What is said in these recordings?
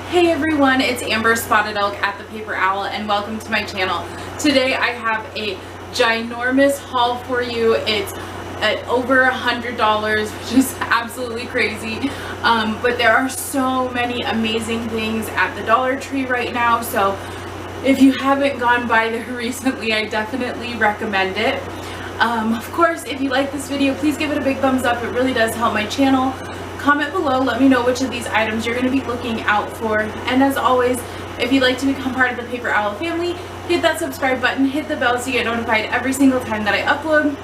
Hey everyone, it's Amber Spotted Elk at the Paper Owl and welcome to my channel. Today I have a ginormous haul for you. It's at over $100, which is absolutely crazy. But there are so many amazing things at the Dollar Tree right now. So if you haven't gone by there recently, I definitely recommend it. Of course, if you like this video, please give it a big thumbs up. It really does help my channel. Comment below, let me know which of these items you're going to be looking out for. And as always, if you'd like to become part of the Paper Owl family, hit that subscribe button, hit the bell so you get notified every single time that I upload.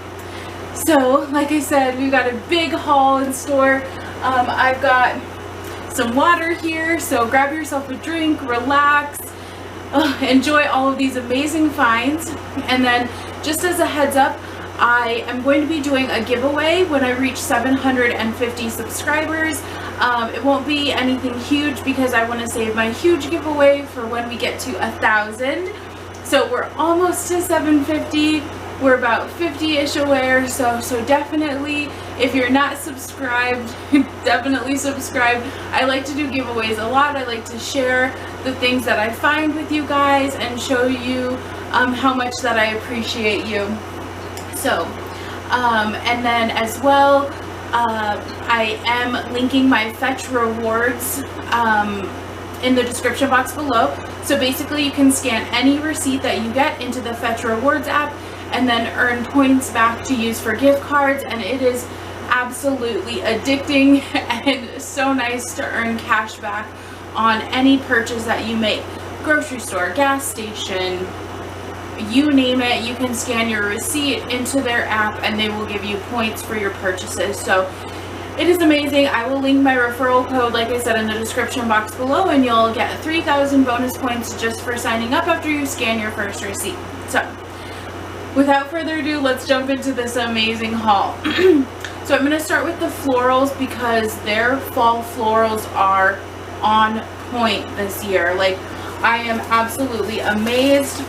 So, like I said, we've got a big haul in store. I've got some water here, so grab yourself a drink, relax, enjoy all of these amazing finds. And then, just as a heads up, I am going to be doing a giveaway when I reach 750 subscribers. It won't be anything huge because I want to save my huge giveaway for when we get to 1,000. So we're almost to 750. We're about 50-ish away, so definitely, if you're not subscribed, definitely subscribe. I like to do giveaways a lot. I like to share the things that I find with you guys and show you how much that I appreciate you. So, and then as well, I am linking my Fetch rewards in the description box below. So basically you can scan any receipt that you get into the Fetch rewards app and then earn points back to use for gift cards, and it is absolutely addicting and so nice to earn cash back on any purchase that you make. Grocery store, gas station, you name it, you can scan your receipt into their app and they will give you points for your purchases. So it is amazing. I will link my referral code, like I said, in the description box below, and you'll get 3,000 bonus points just for signing up after you scan your first receipt. So without further ado, let's jump into this amazing haul. So I'm going to start with the florals because their fall florals are on point this year. Like, I am absolutely amazed.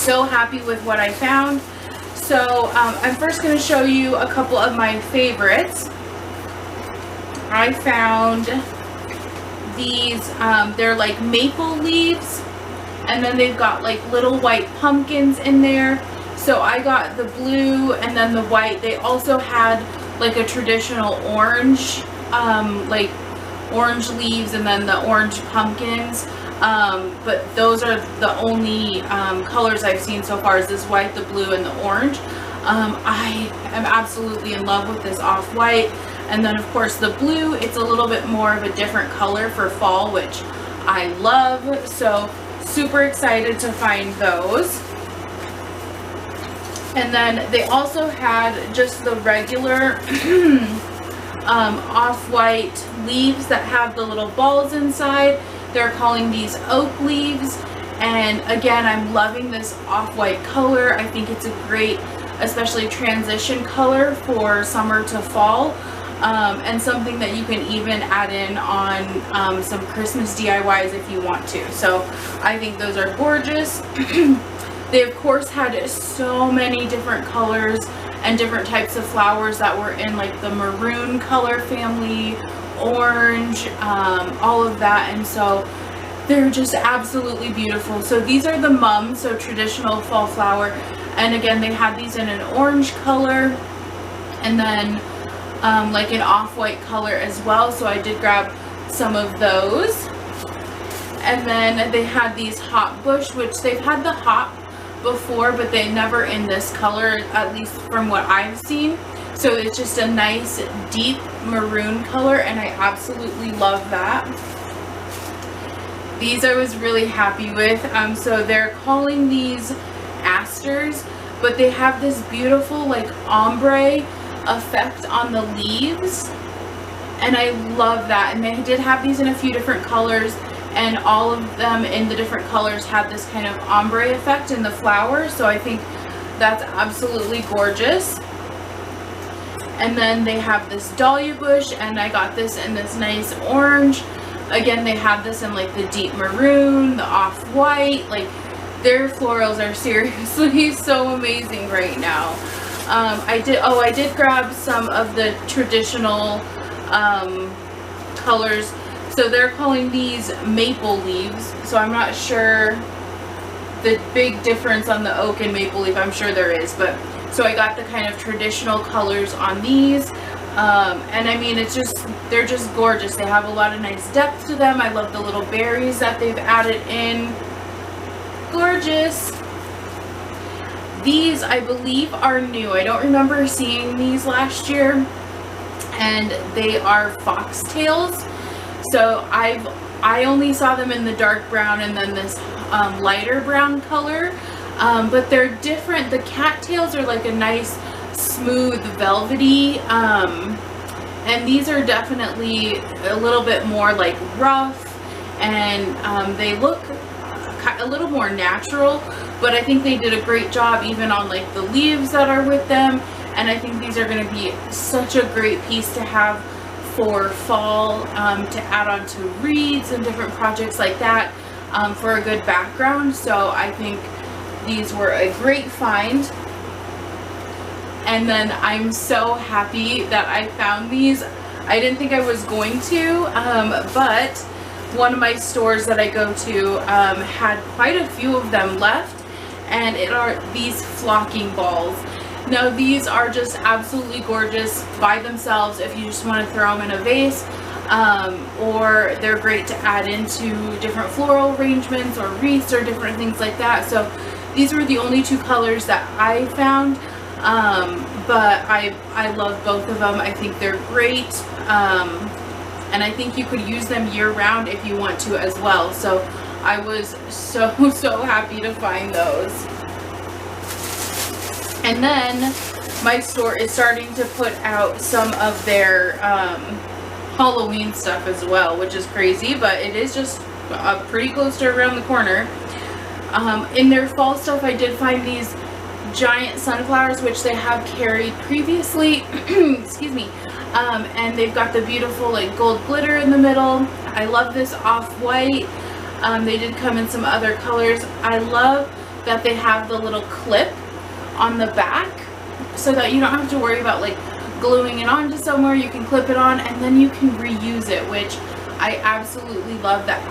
So happy with what I found. So I'm first going to show you a couple of my favorites. I found these, they're like maple leaves, and then they've got like little white pumpkins in there. So I got the blue and then the white. They also had like a traditional orange, like orange leaves and then the orange pumpkins. But those are the only colors I've seen so far, is this white, the blue, and the orange. I am absolutely in love with this off-white. And then of course the blue, it's a little bit more of a different color for fall, which I love. So super excited to find those. And then they also had just the regular off-white leaves that have the little balls inside. They're calling these oak leaves, and again, I'm loving this off-white color. I think it's a great, especially transition color for summer to fall, and something that you can even add in on some Christmas DIYs if you want to. So I think those are gorgeous. They of course had so many different colors and different types of flowers that were in like the maroon color family, orange, all of that, and so they're just absolutely beautiful. So these are the mums, so traditional fall flower, and again they had these in an orange color and then like an off-white color as well, so I did grab some of those. And then they had these hop bush, which they've had the hop before, but they never in this color, at least from what I've seen. So it's just a nice deep maroon color, and I absolutely love that. These I was really happy with. So they're calling these asters, but they have this beautiful like ombre effect on the leaves, and I love that. And they did have these in a few different colors, and all of them in the different colors had this kind of ombre effect in the flowers, so I think that's absolutely gorgeous. And then they have this dahlia bush, and I got this in this nice orange. Again, they have this in like the deep maroon, the off-white. Like, their florals are seriously so amazing right now. I did grab some of the traditional colors. So they're calling these maple leaves. So I'm not sure the big difference on the oak and maple leaf. I'm sure there is, but so I got the kind of traditional colors on these. And I mean, they're just gorgeous. They have a lot of nice depth to them. I love the little berries that they've added in. Gorgeous. These, I believe, are new. I don't remember seeing these last year. And they are foxtails. So I only saw them in the dark brown and then this lighter brown color. But they're different. The cattails are like a nice smooth velvety, and these are definitely a little bit more like rough, and they look a little more natural, but I think they did a great job even on like the leaves that are with them. And I think these are going to be such a great piece to have for fall, to add on to wreaths and different projects like that, for a good background. So I think these were a great find. And then I'm so happy that I found these. I didn't think I was going to, but one of my stores that I go to had quite a few of them left, and it are these flocking balls. Now these are just absolutely gorgeous by themselves if you just want to throw them in a vase, or they're great to add into different floral arrangements or wreaths or different things like that. So these were the only two colors that I found, but I love both of them. I think they're great, and I think you could use them year round if you want to as well. So I was so happy to find those. And then my store is starting to put out some of their Halloween stuff as well, which is crazy, but it is just pretty close to around the corner. In their fall stuff, I did find these giant sunflowers, which they have carried previously. Excuse me. And they've got the beautiful like gold glitter in the middle. I love this off-white. They did come in some other colors. I love that they have the little clip on the back so that you don't have to worry about like gluing it onto somewhere. You can clip it on and then you can reuse it, which I absolutely love that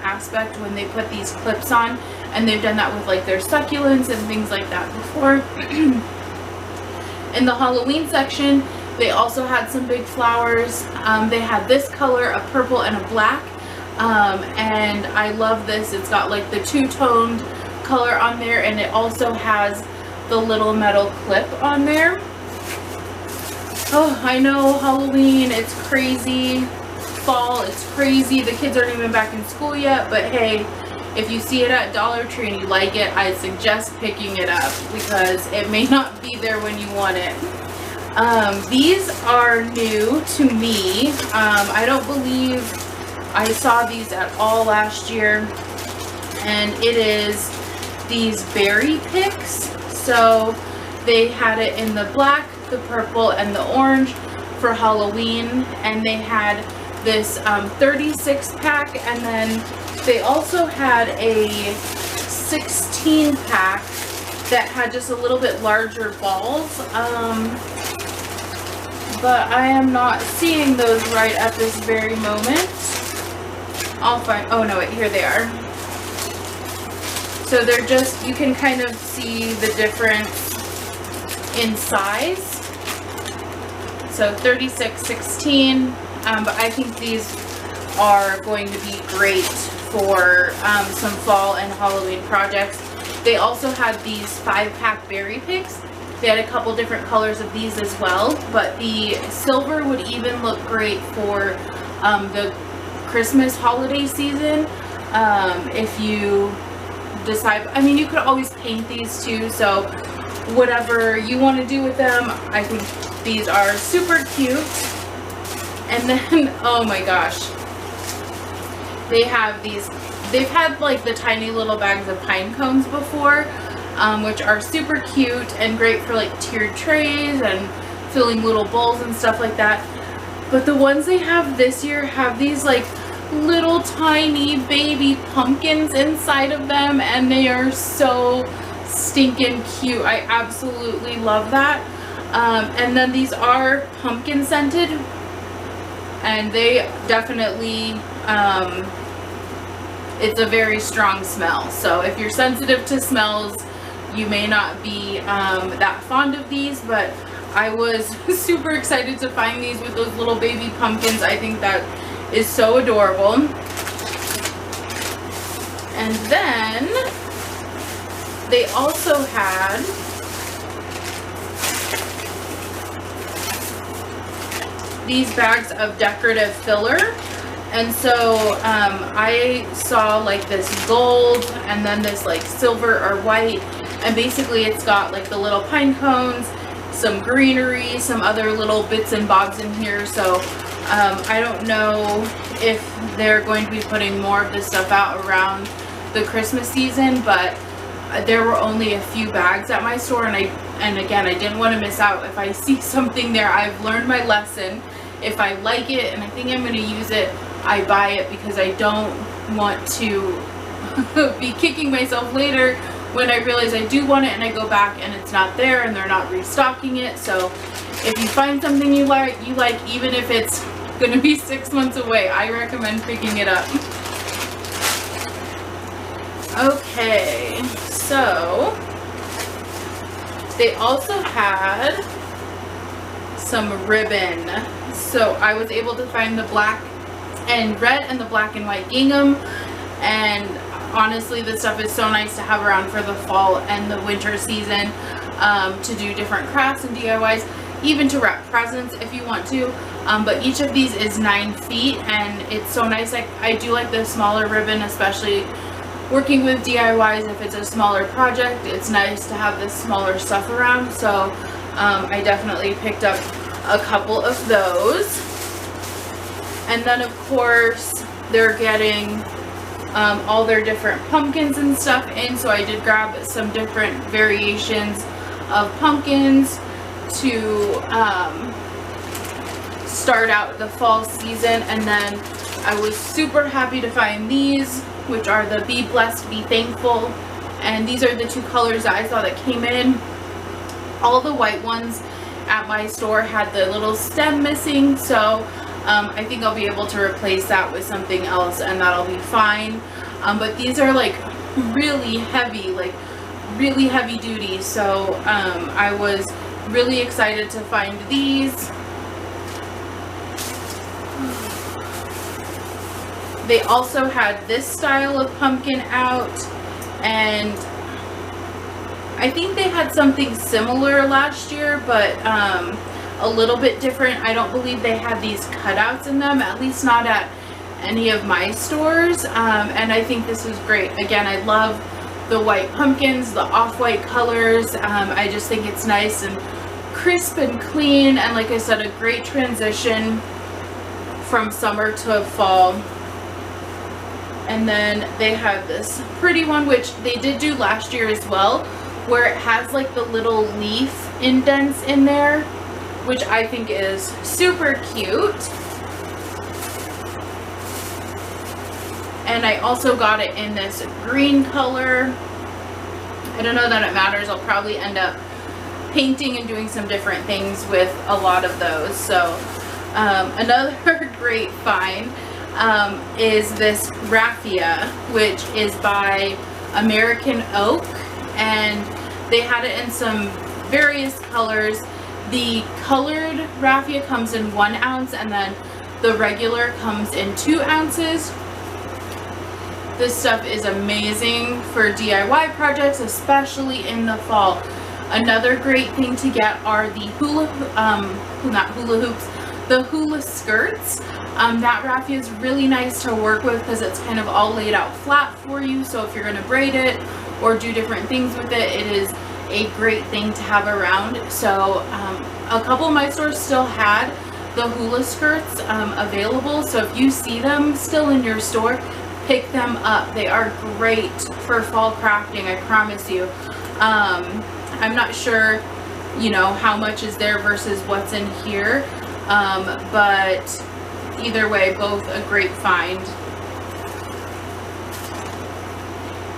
aspect when they put these clips on, and they've done that with like their succulents and things like that before. In the Halloween section, they also had some big flowers. They had this color, a purple and a black, and I love this. It's got like the two-toned color on there, and it also has the little metal clip on there. Oh, I know, Halloween, it's crazy. Fall, it's crazy. The kids aren't even back in school yet, but hey, if you see it at Dollar Tree and you like it, I suggest picking it up because it may not be there when you want it. These are new to me. I don't believe I saw these at all last year, and it is these berry picks. So they had it in the black, the purple, and the orange for Halloween, and they had this 36 pack, and then they also had a 16 pack that had just a little bit larger balls, but I am not seeing those right at this very moment. I'll find, oh no, wait, here they are. So they're just, you can kind of see the difference in size. So 36, 16, but I think these are going to be great for some fall and Halloween projects. They also had these 5-pack berry picks. They had a couple different colors of these as well, but the silver would even look great for the Christmas holiday season. If you decide, I mean, you could always paint these too, so whatever you want to do with them, I think these are super cute. And then, oh my gosh, they have these, they've had like the tiny little bags of pine cones before, which are super cute and great for like tiered trays and filling little bowls and stuff like that. But the ones they have this year have these like little tiny baby pumpkins inside of them, and they are so stinking cute. I absolutely love that. And then these are pumpkin scented. and they definitely, it's a very strong smell. So if you're sensitive to smells, you may not be that fond of these, but I was super excited to find these with those little baby pumpkins. I think that is so adorable. And then they also had these bags of decorative filler. And so I saw like this gold and then this like silver or white, and basically it's got like the little pine cones, some greenery, some other little bits and bobs in here. So I don't know if they're going to be putting more of this stuff out around the Christmas season, but there were only a few bags at my store, and again, I didn't want to miss out. If I see something there, I've learned my lesson. If I like it and I think I'm going to use it, I buy it, because I don't want to be kicking myself later when I realize I do want it and I go back and it's not there and they're not restocking it. So if you find something you like, even if it's going to be 6 months away, I recommend picking it up. Okay, so they also had some ribbon. So I was able to find the black and red and the black and white gingham, and honestly this stuff is so nice to have around for the fall and the winter season, to do different crafts and DIYs, even to wrap presents if you want to. But each of these is 9 feet, and it's so nice. I do like the smaller ribbon, especially working with DIYs. If it's a smaller project, it's nice to have this smaller stuff around. So I definitely picked up a couple of those. And then of course they're getting all their different pumpkins and stuff in, so I did grab some different variations of pumpkins to start out the fall season. And then I was super happy to find these, which are the Be Blessed, Be Thankful, and these are the 2 colors that I saw that came in. All the white ones at my store had the little stem missing, so I think I'll be able to replace that with something else, and that'll be fine. But these are like really heavy, really heavy duty, so I was really excited to find these. They also had this style of pumpkin out, and I think they had something similar last year, but a little bit different. I don't believe they had these cutouts in them, at least not at any of my stores, and I think this was great. Again, I love the white pumpkins, the off-white colors. I just think it's nice and crisp and clean, and like I said, a great transition from summer to fall. And then they have this pretty one, which they did do last year as well, where it has like the little leaf indents in there, which I think is super cute. And I also got it in this green color. I don't know that it matters. I'll probably end up painting and doing some different things with a lot of those. So another great find is this Raffia, which is by American Oak, and they had it in some various colors. The colored Raffia comes in 1 ounce, and then the regular comes in 2 ounces. This stuff is amazing for DIY projects, especially in the fall. Another great thing to get are the the Hula Skirts. That Raffia is really nice to work with because it's kind of all laid out flat for you. So if you're going to braid it or do different things with it, it is a great thing to have around. So a couple of my stores still had the Hula Skirts available. So if you see them still in your store, pick them up. They are great for fall crafting, I promise you. I'm not sure, you know, how much is there versus what's in here, but either way, both a great find.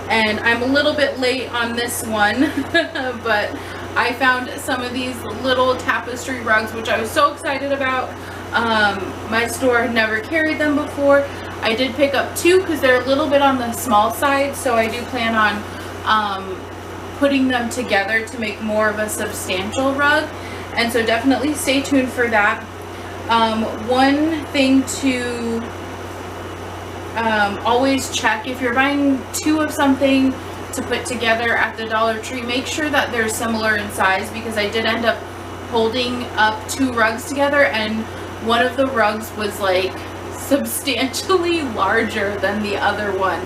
And I'm a little bit late on this one, but I found some of these little tapestry rugs, which I was so excited about. My store had never carried them before. I did pick up 2 because they're a little bit on the small side, so I do plan on putting them together to make more of a substantial rug, and so definitely stay tuned for that. One thing to always check, if you're buying 2 of something to put together at the Dollar Tree, make sure that they're similar in size, because I did end up holding up 2 rugs together, and one of the rugs was like substantially larger than the other one,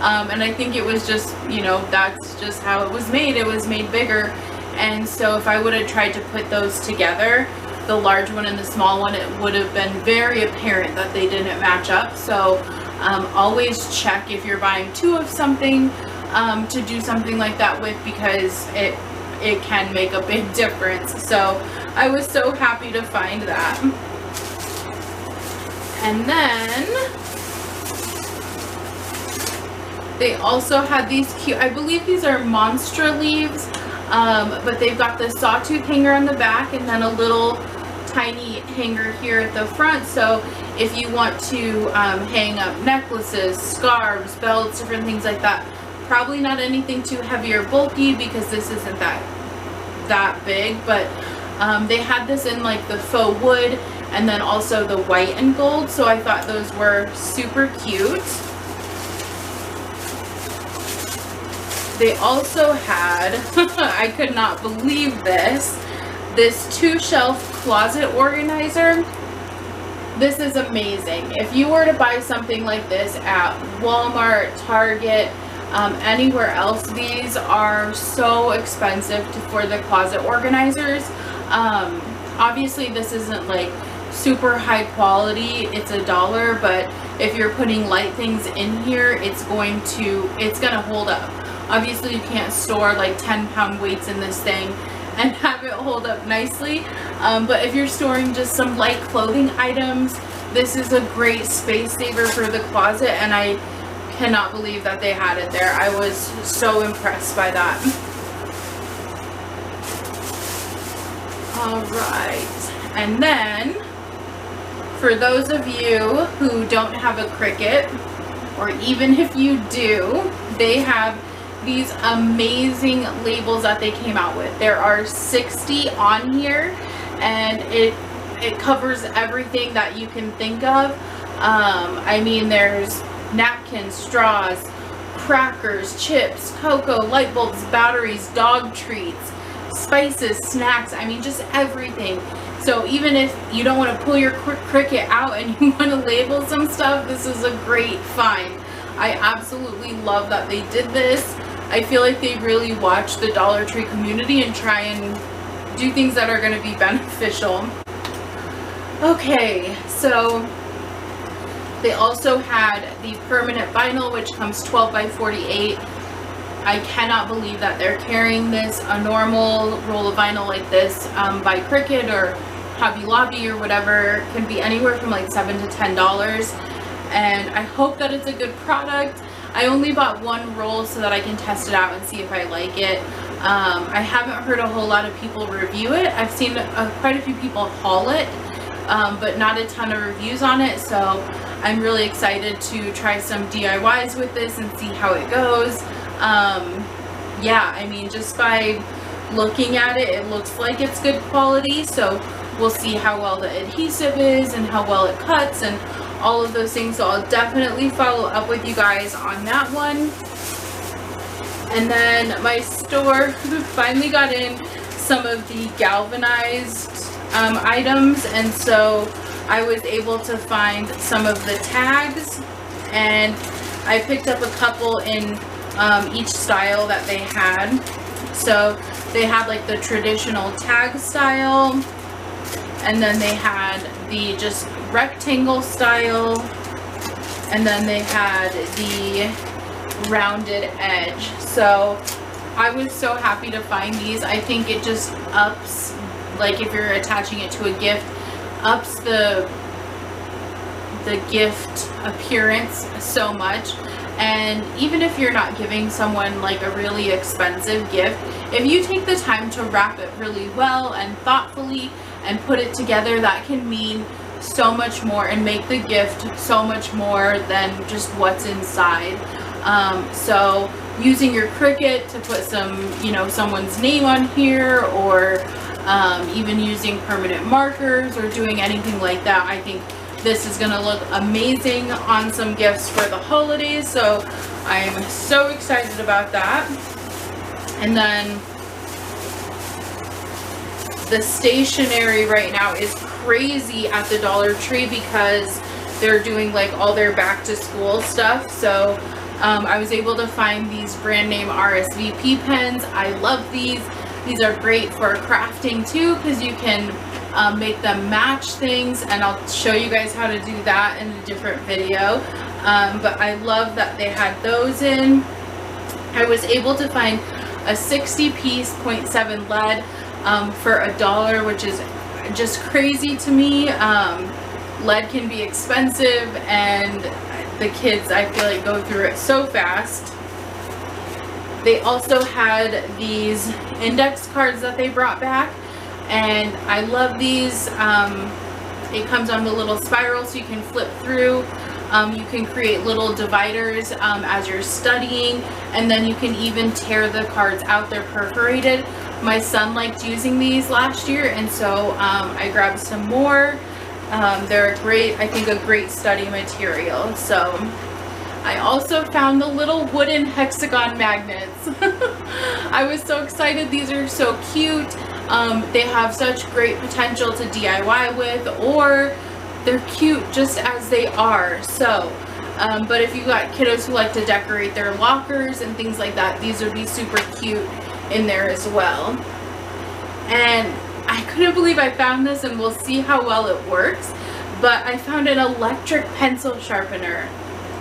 and I think it was just, you know, that's just how it was made. It was made bigger, and so if I would have tried to put those together, the large one and the small one, it would have been very apparent that they didn't match up. So always check if you're buying 2 of something to do something like that with, because it can make a big difference. So I was so happy to find that. And then they also had these cute, I believe these are Monstra leaves, but they've got the sawtooth hanger on the back and then a little tiny hanger here at the front. So if you want to hang up necklaces, scarves, belts, different things like that, probably not anything too heavy or bulky because this isn't that big, but they had this in like the faux wood and then also the white and gold, so I thought those were super cute. They also had, I could not believe this 2-shelf closet organizer. This is amazing. If you were to buy something like this at Walmart, Target, anywhere else, these are so expensive for the closet organizers. Obviously this isn't like super high quality, it's $1, but if you're putting light things in here, it's gonna hold up. Obviously you can't store like 10-pound weights in this thing and have it hold up nicely, but if you're storing just some light clothing items, this is a great space saver for the closet, and I cannot believe that they had it there. I was so impressed by that. Alright, and then for those of you who don't have a Cricut, or even if you do, they have these amazing labels that they came out with. There are 60 on here, and it covers everything that you can think of. I mean, there's napkins, straws, crackers, chips, cocoa, light bulbs, batteries, dog treats, spices, snacks, I mean just everything. So even if you don't want to pull your Cricut out and you want to label some stuff, this is a great find. I absolutely love that they did this. I feel like they really watch the Dollar Tree community and try and do things that are going to be beneficial. Okay, so they also had the permanent vinyl, which comes 12 by 48. I cannot believe that they're carrying this. A normal roll of vinyl like this by Cricut or Hobby Lobby or whatever can be anywhere from like $7 to $10, and I hope that it's a good product. I only bought 1 roll so that I can test it out and see if I like it. I haven't heard a whole lot of people review it. I've seen quite a few people haul it, but not a ton of reviews on it, so I'm really excited to try some DIYs with this and see how it goes. Yeah, I mean, just by looking at it, it looks like it's good quality, so we'll see how well the adhesive is and how well it cuts and all of those things. So I'll definitely follow up with you guys on that one. And then my store finally got in some of the galvanized items, and so I was able to find some of the tags, and I picked up a couple in each style that they had. So they had like the traditional tag style, and then they had the just rectangle style, and then they had the rounded edge. So I was so happy to find these. I think it just ups, like if you're attaching it to a gift, ups the gift appearance so much. And even if you're not giving someone like a really expensive gift, if you take the time to wrap it really well and thoughtfully and put it together, that can mean so much more and make the gift so much more than just what's inside. So using your Cricut to put some, you know, someone's name on here, or even using permanent markers or doing anything like that, I think this is going to look amazing on some gifts for the holidays. So I'm so excited about that. And then the stationery right now is crazy at the Dollar Tree because they're doing like all their back to school stuff. So I was able to find these brand name Rsvp pens. I love these. These are great for crafting too, because you can make them match things, and I'll show you guys how to do that in a different video. But I love that they had those in. I was able to find a 60 piece 0.7 lead for $1, which is just crazy to me. Lead can be expensive, and the kids, I feel like, go through it so fast. They also had these index cards that they brought back, and I love these. It comes on the little spiral so you can flip through. You can create little dividers as you're studying, and then you can even tear the cards out. They're perforated. My son liked using these last year, and so I grabbed some more. They're great, I think, a great study material. So I also found the little wooden hexagon magnets. I was so excited. These are so cute. They have such great potential to DIY with, or they're cute just as they are. So but if you got kiddos who like to decorate their lockers and things like that, these would be super cute in there as well. And I couldn't believe I found this, and we'll see how well it works, but I found an electric pencil sharpener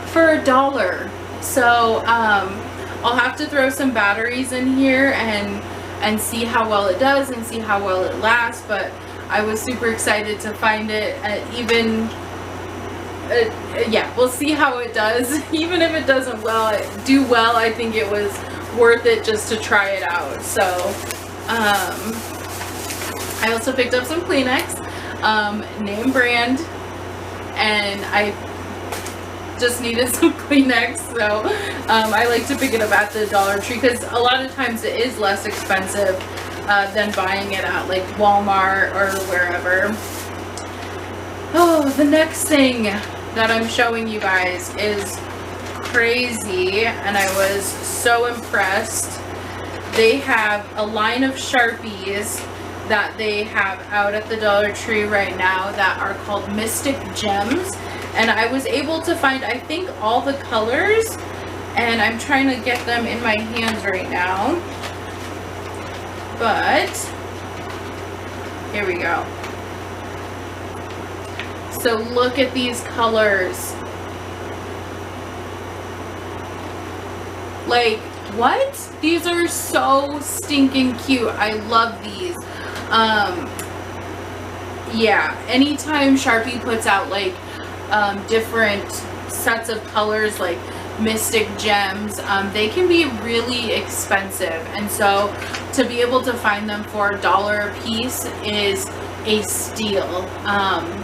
for $1. So I'll have to throw some batteries in here and see how well it does and see how well it lasts. But I was super excited to find it. Yeah, we'll see how it does. Even if it doesn't do well, I think it was worth it just to try it out. So I also picked up some Kleenex, name brand, and I just needed some Kleenex, so I like to pick it up at the Dollar Tree because a lot of times it is less expensive than buying it at like Walmart or wherever. Oh, the next thing that I'm showing you guys is crazy, and I was so impressed. They have a line of Sharpies that they have out at the Dollar Tree right now that are called Mystic Gems, and I was able to find, I think, all the colors, and I'm trying to get them in my hands right now, but here we go. So look at these colors. Like, what? These are so stinking cute. I love these. Yeah, anytime Sharpie puts out like different sets of colors like Mystic Gems, they can be really expensive, and so to be able to find them for $1 a piece is a steal,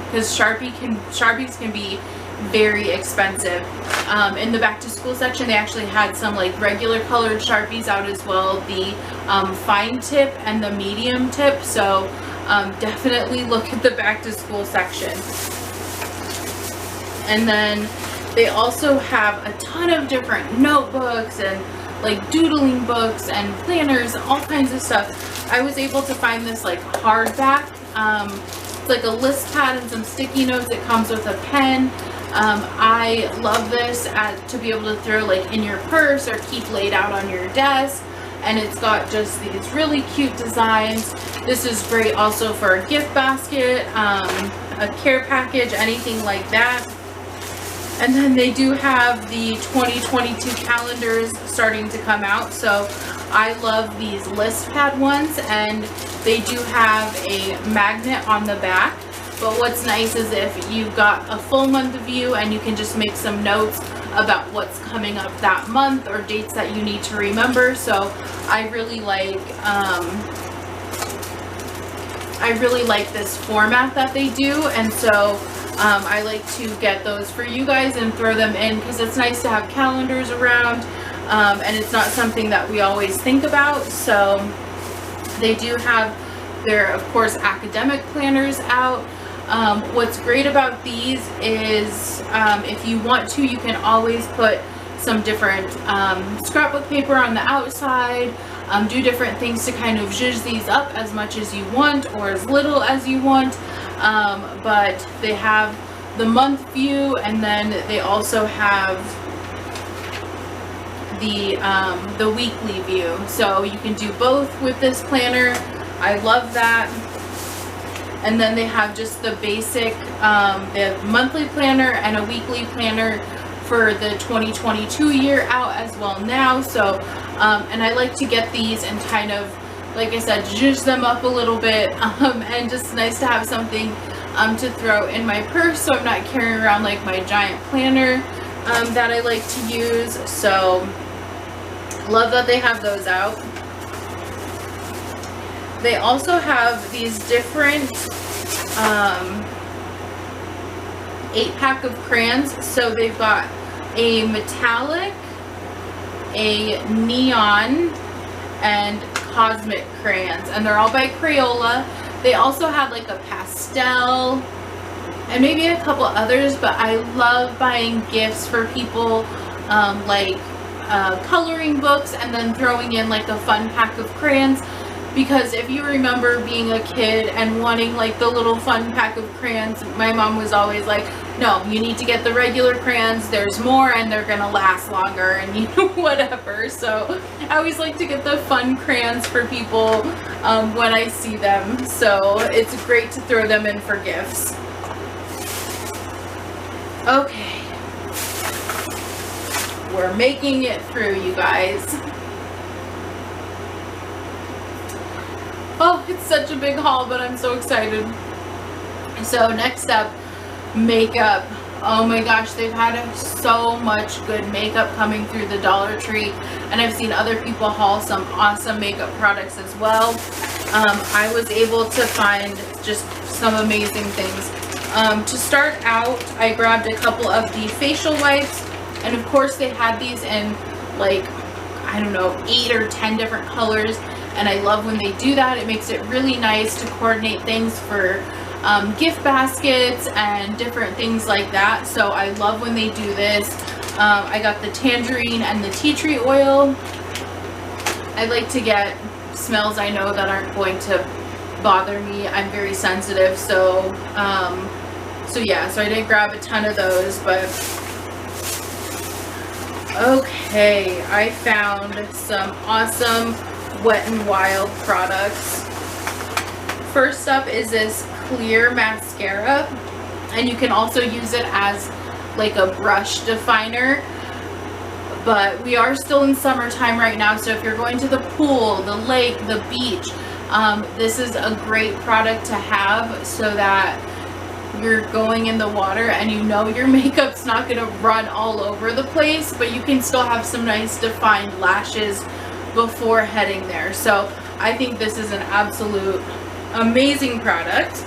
because Sharpies can be very expensive. In the back to school section, they actually had some like regular colored Sharpies out as well, the fine tip and the medium tip. So definitely look at the back to school section. And then they also have a ton of different notebooks and like doodling books and planners, all kinds of stuff. I was able to find this like hardback. It's like a list pad and some sticky notes. It comes with a pen. I love this to be able to throw like in your purse or keep laid out on your desk, and it's got just these really cute designs. This is great also for a gift basket, a care package, anything like that. And then they do have the 2022 calendars starting to come out, so I love these list pad ones, and they do have a magnet on the back. But what's nice is if you've got a full month view and you can just make some notes about what's coming up that month or dates that you need to remember. So I really like I really like this format that they do, and so I like to get those for you guys and throw them in because it's nice to have calendars around, and it's not something that we always think about. So they do have their, of course, academic planners out. What's great about these is if you want to, you can always put some different scrapbook paper on the outside, do different things to kind of zhuzh these up as much as you want or as little as you want, but they have the month view, and then they also have the weekly view, so you can do both with this planner. I love that. And then they have just the basic, they have monthly planner and a weekly planner for the 2022 year out as well now. So, and I like to get these and kind of, like I said, zhuzh them up a little bit, and just nice to have something to throw in my purse, so I'm not carrying around like my giant planner that I like to use. So, love that they have those out. They also have these different 8-pack of crayons. So they've got a metallic, a neon, and cosmic crayons, and they're all by Crayola. They also have like a pastel and maybe a couple others, but I love buying gifts for people, like coloring books, and then throwing in like a fun pack of crayons. Because if you remember being a kid and wanting like the little fun pack of crayons, my mom was always like, no, you need to get the regular crayons, there's more and they're gonna last longer, and you know, whatever. So I always like to get the fun crayons for people when I see them, so it's great to throw them in for gifts. Okay, we're making it through, you guys. Oh, it's such a big haul, but I'm so excited. So next up, makeup. Oh my gosh, they've had so much good makeup coming through the Dollar Tree, and I've seen other people haul some awesome makeup products as well. I was able to find just some amazing things. To start out, I grabbed a couple of the facial wipes, and of course they had these in like, I don't know, 8 or 10 different colors. And I love when they do that. It makes it really nice to coordinate things for gift baskets and different things like that. So I love when they do this. I got the tangerine and the tea tree oil. I like to get smells I know that aren't going to bother me. I'm very sensitive, so yeah, so I didn't grab a ton of those, but okay, I found some awesome Wet n Wild products. First up is this clear mascara, and you can also use it as like a brush definer, but we are still in summertime right now, so if you're going to the pool, the lake, the beach, this is a great product to have so that you're going in the water and you know your makeup's not going to run all over the place, but you can still have some nice defined lashes before heading there. So I think this is an absolute amazing product.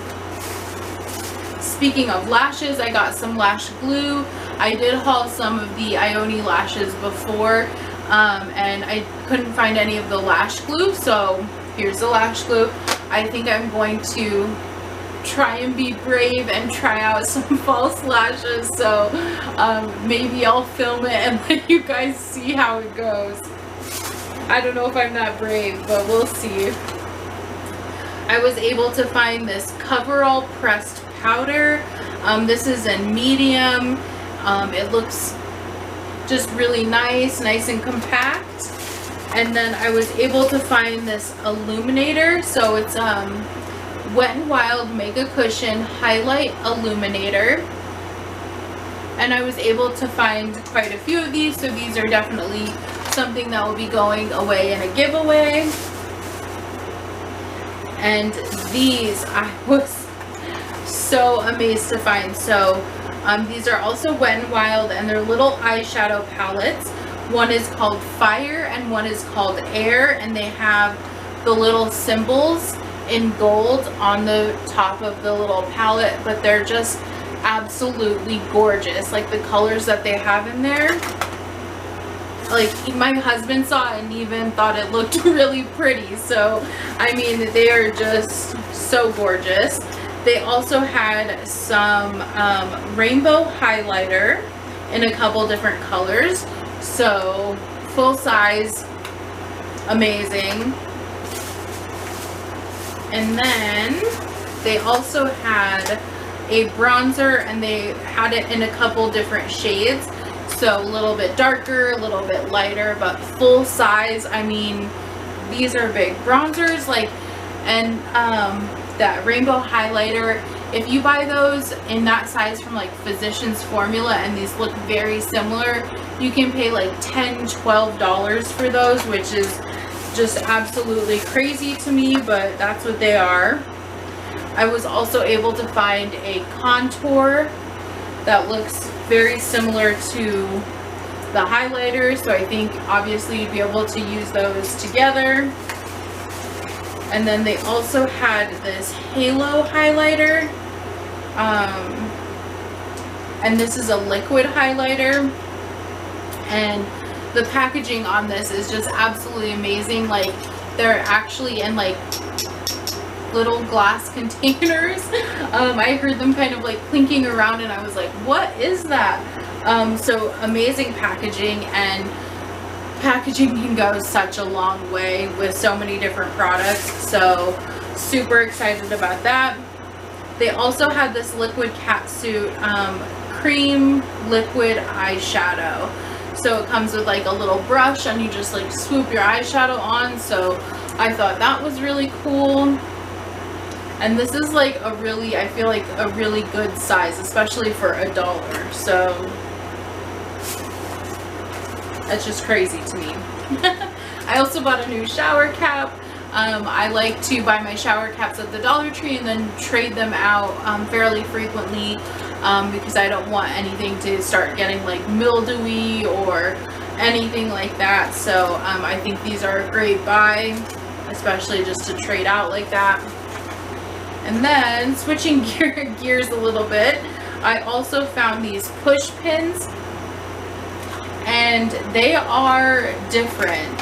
Speaking of lashes, I got some lash glue. I did haul some of the Ioni lashes before, and I couldn't find any of the lash glue, so here's the lash glue. I think I'm going to try and be brave and try out some false lashes, so maybe I'll film it and let you guys see how it goes. I don't know if I'm that brave, but we'll see. I was able to find this Coverall pressed powder. This is in medium. It looks just really nice and compact. And then I was able to find this illuminator. So it's Wet n Wild Mega Cushion Highlight Illuminator. And I was able to find quite a few of these, so these are definitely something that will be going away in a giveaway. And these I was so amazed to find. So these are also Wet n Wild, and they're little eyeshadow palettes. One is called Fire and one is called Air, and they have the little symbols in gold on the top of the little palette, but they're just absolutely gorgeous. Like the colors that they have in there, like my husband saw it and even thought it looked really pretty. So I mean, they are just so gorgeous. They also had some rainbow highlighter in a couple different colors, so full size, amazing. And then they also had a bronzer, and they had it in a couple different shades, so a little bit darker, a little bit lighter, but full size. I mean, these are big bronzers, like, and that rainbow highlighter, if you buy those in that size from like Physicians Formula, and these look very similar, you can pay like $10-12 for those, which is just absolutely crazy to me, but that's what they are. I was also able to find a contour that looks very similar to the highlighter, so I think obviously you'd be able to use those together. And then they also had this halo highlighter, and this is a liquid highlighter, and the packaging on this is just absolutely amazing. Like, they're actually in like little glass containers. I heard them kind of like clinking around, and I was like, what is that? So amazing packaging, and packaging can go such a long way with so many different products, so super excited about that. They also had this liquid catsuit cream liquid eyeshadow, so it comes with like a little brush, and you just like swoop your eyeshadow on, so I thought that was really cool. And this is like a really, I feel like a really good size, especially for $1, so that's just crazy to me. I also bought a new shower cap. I like to buy my shower caps at the Dollar Tree and then trade them out fairly frequently, because I don't want anything to start getting like mildewy or anything like that. So I think these are a great buy, especially just to trade out like that. And then switching gears a little bit, I also found these push pins, and they are different.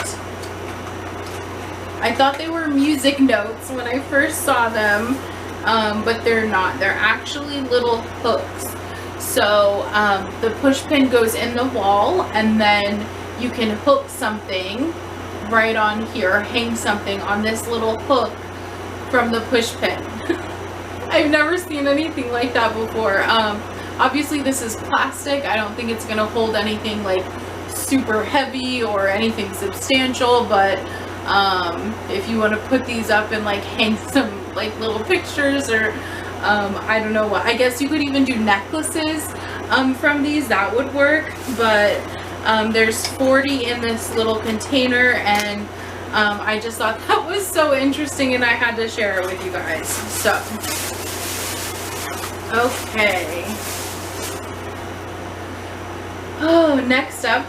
I thought they were music notes when I first saw them, but they're not. They're actually little hooks. So the push pin goes in the wall, and then you can hook something right on here, hang something on this little hook from the push pin. I've never seen anything like that before. Obviously this is plastic. I don't think it's gonna hold anything like super heavy or anything substantial, but if you want to put these up and like hang some like little pictures, or I don't know what, I guess you could even do necklaces from these, that would work. But there's 40 in this little container, and I just thought that was so interesting, and I had to share it with you guys. So okay, oh, next up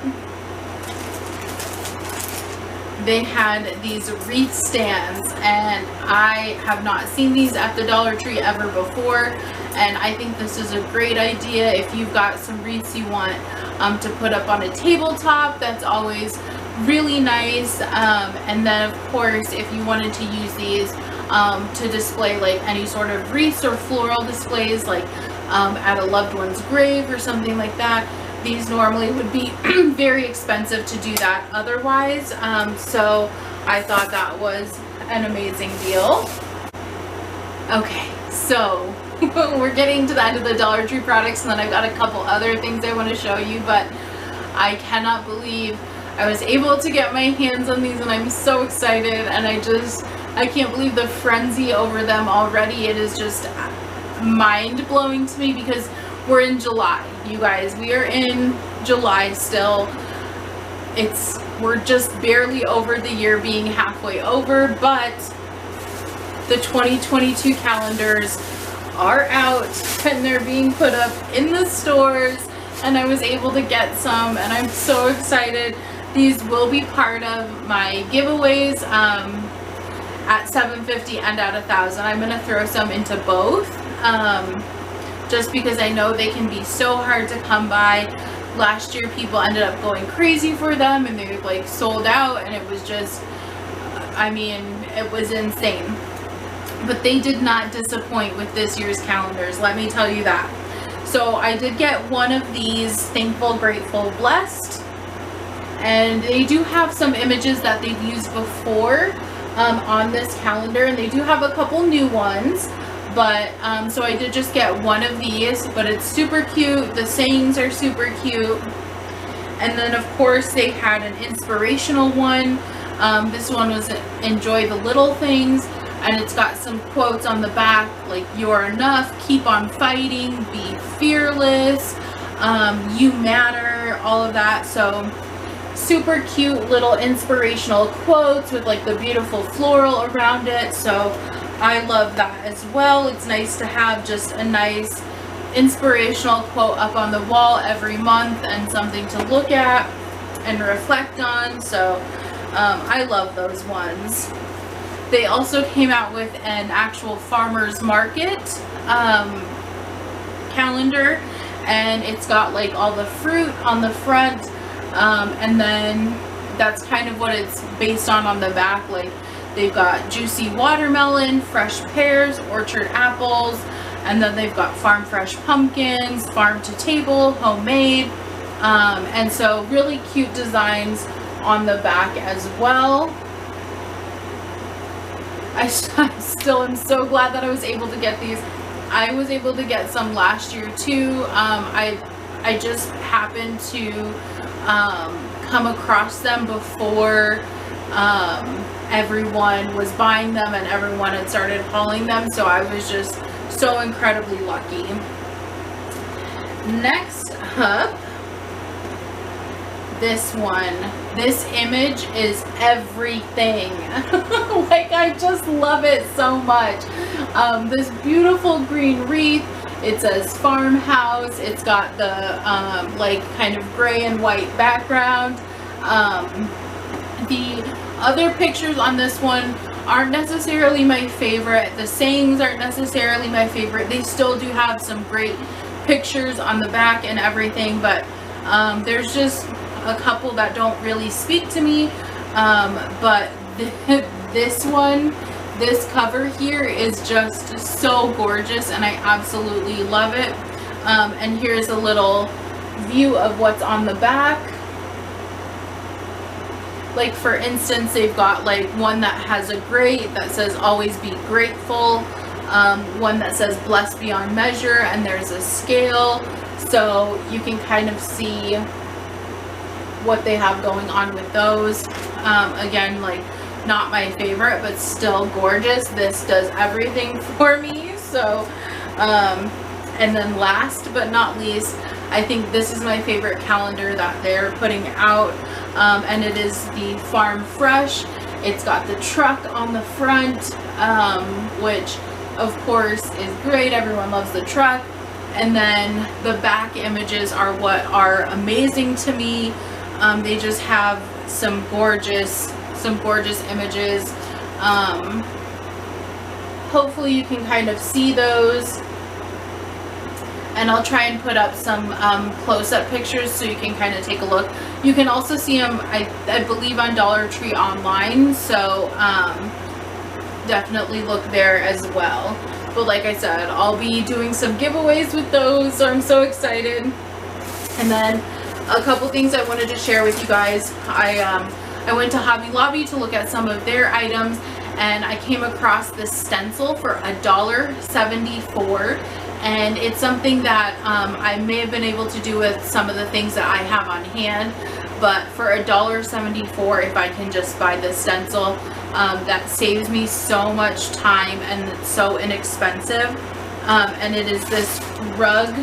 they had these wreath stands, and I have not seen these at the Dollar Tree ever before, and I think this is a great idea if you've got some wreaths you want to put up on a tabletop. That's always really nice. And then of course if you wanted to use these to display like any sort of wreaths or floral displays, like at a loved one's grave or something like that, these normally would be very expensive to do that otherwise. So I thought that was an amazing deal. Okay, so we're getting to the end of the Dollar Tree products, and then I've got a couple other things I want to show you, but I cannot believe I was able to get my hands on these, and I'm so excited, and I can't believe the frenzy over them already. It is just mind-blowing to me because we're in July, you guys. We are in July still. We're just barely over the year being halfway over, but the 2022 calendars are out and they're being put up in the stores, and I was able to get some, and I'm so excited. These will be part of my giveaways, at $750 and at $1,000. I'm gonna throw some into both, just because I know they can be so hard to come by. Last year people ended up going crazy for them and they like sold out, and it was just, I mean, it was insane. But they did not disappoint with this year's calendars, let me tell you that. So I did get one of these, Thankful, Grateful, Blessed, and they do have some images that they've used before on this calendar, and they do have a couple new ones. But so I did just get one of these, but it's super cute. The sayings are super cute. And then of course they had an inspirational one. This one was enjoy the little things, and it's got some quotes on the back like "You're enough," "Keep on fighting," "Be fearless," "You matter," all of that. So super cute little inspirational quotes with like the beautiful floral around it. So I love that as well. It's nice to have just a nice inspirational quote up on the wall every month and something to look at and reflect on. So I love those ones. They also came out with an actual farmer's market calendar, and it's got like all the fruit on the front, and then that's kind of what it's based on the back. Like they've got juicy watermelon, fresh pears, orchard apples, and then they've got farm fresh pumpkins, farm to table, homemade, and so really cute designs on the back as well. I still am so glad that I was able to get these. I was able to get some last year too. I just happened to come across them before everyone was buying them and everyone had started hauling them, so I was just so incredibly lucky. Next up, this one. This image is everything. Like, I just love it so much. This beautiful green wreath. It says farmhouse. It's got the like kind of gray and white background. The other pictures on this one aren't necessarily my favorite. The sayings aren't necessarily my favorite. They still do have some great pictures on the back and everything, but there's just a couple that don't really speak to me. But this one, this cover here is just so gorgeous, and I absolutely love it. And here's a little view of what's on the back. Like, for instance, they've got like one that has a grate that says always be grateful, one that says blessed beyond measure, and there's a scale, so you can kind of see what they have going on with those. Again, like, not my favorite, but still gorgeous. This does everything for me. So and then last but not least, I think this is my favorite calendar that they're putting out, and it is the Farm Fresh. It's got the truck on the front, which of course is great. Everyone loves the truck. And then the back images are what are amazing to me. They just have some gorgeous images. Hopefully you can kind of see those, and I'll try and put up some close-up pictures so you can kind of take a look. You can also see them, I believe, on Dollar Tree online, so definitely look there as well. But like I said, I'll be doing some giveaways with those, so I'm so excited. And then a couple things I wanted to share with you guys. I went to Hobby Lobby to look at some of their items, and I came across this stencil for $1.74, and it's something that I may have been able to do with some of the things that I have on hand, but for $1.74, if I can just buy this stencil, that saves me so much time, and it's so inexpensive. And it is this rug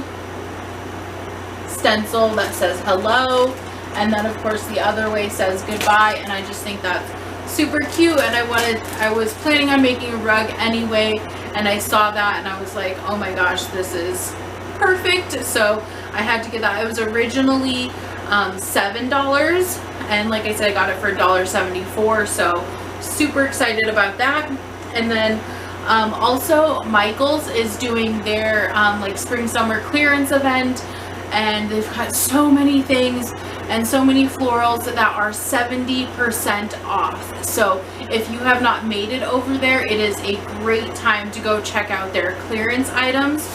stencil that says hello, and then of course the other way says goodbye, and I just think that's super cute. And I was planning on making a rug anyway, and I saw that and I was like, oh my gosh, this is perfect. So I had to get that. It was originally $7, and like I said, I got it for $1.74, so super excited about that. And then also Michaels is doing their like spring summer clearance event, and they've got so many things and so many florals that are 70% off. So if you have not made it over there, it is a great time to go check out their clearance items.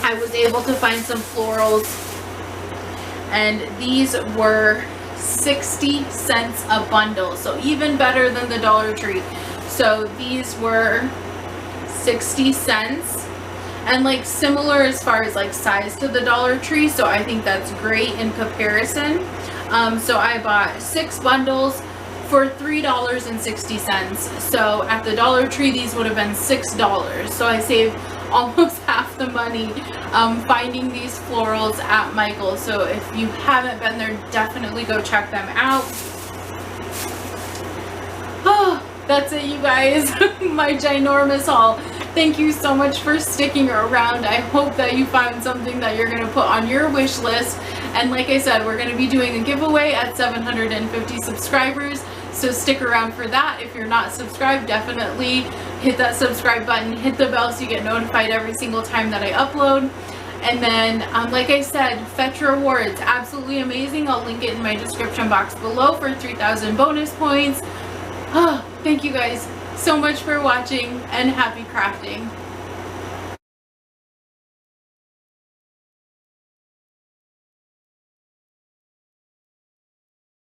I was able to find some florals, and these were 60 cents a bundle, so even better than the Dollar Tree. So these were 60 cents, and like similar as far as like size to the Dollar Tree, so I think that's great in comparison. So I bought 6 bundles for $3.60. So at the Dollar Tree these would have been $6, so I saved almost half the money finding these florals at Michael's. So if you haven't been there, definitely go check them out. Oh, that's it, you guys. My ginormous haul. Thank you so much for sticking around. I hope that you found something that you're going to put on your wish list. And like I said, we're going to be doing a giveaway at 750 subscribers. So stick around for that. If you're not subscribed, definitely hit that subscribe button, hit the bell so you get notified every single time that I upload. And then, like I said, Fetch Rewards, absolutely amazing. I'll link it in my description box below for 3,000 bonus points. Oh, thank you guys so much for watching, and happy crafting.